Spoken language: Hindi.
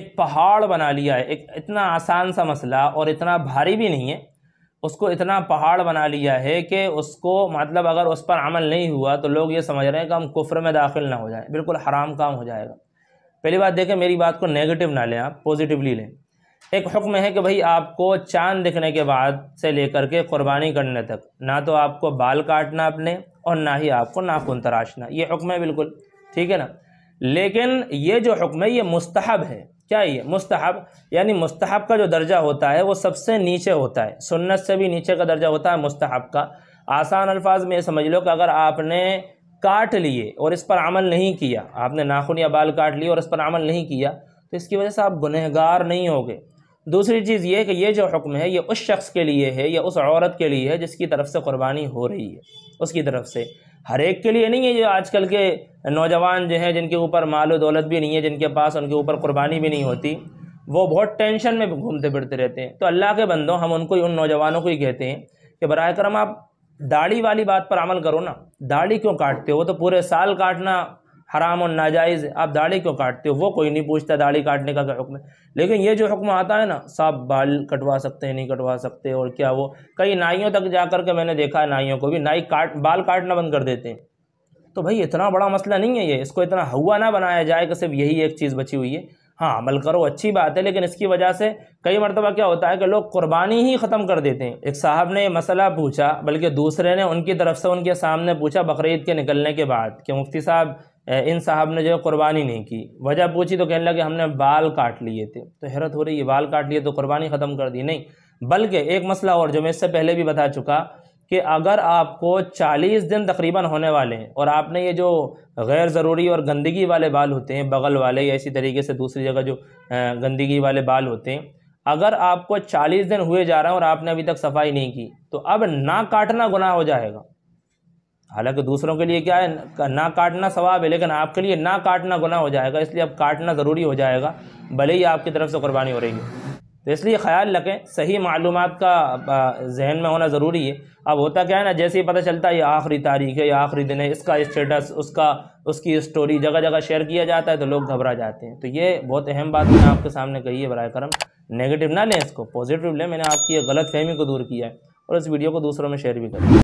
एक पहाड़ बना लिया है, एक इतना आसान सा मसला और इतना भारी भी नहीं है, उसको इतना पहाड़ बना लिया है कि उसको मतलब अगर उस पर अमल नहीं हुआ तो लोग ये समझ रहे हैं कि हम कुफ्र में दाखिल ना हो जाए, बिल्कुल हराम काम हो जाएगा। पहली बात देखें, मेरी बात को नेगेटिव ना लें, आप पॉजिटिवली लें। एक हुक्म है कि भाई आपको चांद दिखने के बाद से लेकर के क़ुरबानी करने तक ना तो आपको बाल काटना अपने और ना ही आपको नाखून तराशना, ये हुक्म है बिल्कुल, ठीक है ना। लेकिन ये जो हुक्म है ये मुस्तहब है। क्या है ये? मुस्तहब, यानी मुस्तहब का जो दर्जा होता है वो सबसे नीचे होता है, सुन्नत से भी नीचे का दर्जा होता है मुस्तहब का। आसान अल्फाज में समझ लो कि अगर आपने काट लिए और इस पर अमल नहीं किया, आपने नाखून या बाल काट लिए और इस पर अमल नहीं किया, तो इसकी वजह से आप गुनहगार नहीं होगे। दूसरी चीज़ ये कि ये जो हुक्म है ये उस शख्स के लिए है या उस औरत के लिए है जिसकी तरफ से क़ुरबानी हो रही है, उसकी तरफ से, हर एक के लिए नहीं है। जो आजकल के नौजवान जो हैं जिनके ऊपर माल और दौलत भी नहीं है, जिनके पास उनके ऊपर क़ुरबानी भी नहीं होती, वो बहुत टेंशन में घूमते फिरते रहते हैं। तो अल्लाह के बंदों, हम उनको उन नौजवानों को ही कहते हैं कि बराए करम आप दाढ़ी वाली बात पर अमल करो ना। दाढ़ी क्यों काटते हो? वो तो पूरे साल काटना हराम और नाजायज़ है, आप दाढ़ी क्यों काटते हो? वो कोई नहीं पूछता दाढ़ी काटने का क्या हुक्म है। लेकिन ये जो हुक्म आता है ना, साहब बाल कटवा सकते हैं, नहीं कटवा सकते, और क्या वो कई नाइयों तक जा कर के मैंने देखा है, नाइयों को भी नाई बाल काटना बंद कर देते हैं। तो भाई इतना बड़ा मसला नहीं है ये, इसको इतना हुआ ना बनाया जाए कि सिर्फ यही एक चीज़ बची हुई है। हाँ, अमल करो, अच्छी बात है, लेकिन इसकी वजह से कई मरतबा क्या होता है कि लोग कुर्बानी ही ख़त्म कर देते हैं। एक साहब ने मसला पूछा, बल्कि दूसरे ने उनकी तरफ से उनके सामने पूछा बकरीद के निकलने के बाद कि मुफ्ती साहब इन साहब ने जो कुर्बानी नहीं की, वजह पूछी तो कहने लगे हमने बाल काट लिए थे। तो हैरत हो रही है, बाल काट लिए तो कुर्बानी ख़त्म कर दी? नहीं, बल्कि एक मसला और जो मैं इससे पहले भी बता चुका कि अगर आपको 40 दिन तकरीबन होने वाले हैं और आपने ये जो गैर ज़रूरी और गंदगी वाले बाल होते हैं, बगल वाले या इसी तरीके से दूसरी जगह जो गंदगी वाले बाल होते हैं, अगर आपको 40 दिन हुए जा रहे हैं और आपने अभी तक सफाई नहीं की, तो अब ना काटना गुनाह हो जाएगा। हालांकि दूसरों के लिए क्या है, ना काटना सवाब है, लेकिन आपके लिए ना काटना गुनाह हो जाएगा, इसलिए अब काटना ज़रूरी हो जाएगा, भले ही आपकी तरफ से कुर्बानी हो रही है। तो इसलिए ख्याल रखें, सही मालूमात का जहन में होना ज़रूरी है। अब होता क्या है ना, जैसे ही पता चलता है ये आखिरी तारीख है या आखिरी दिन है, इसका स्टेटस, उसकी स्टोरी जगह जगह शेयर किया जाता है, तो लोग घबरा जाते हैं। तो ये बहुत अहम बात मैंने आपके सामने कही है, बराए करम नेगेटिव ना लें, इसको पॉजिटिव लें। मैंने आपकी ये गलत फहमी को दूर किया है और इस वीडियो को दूसरों में शेयर भी करें।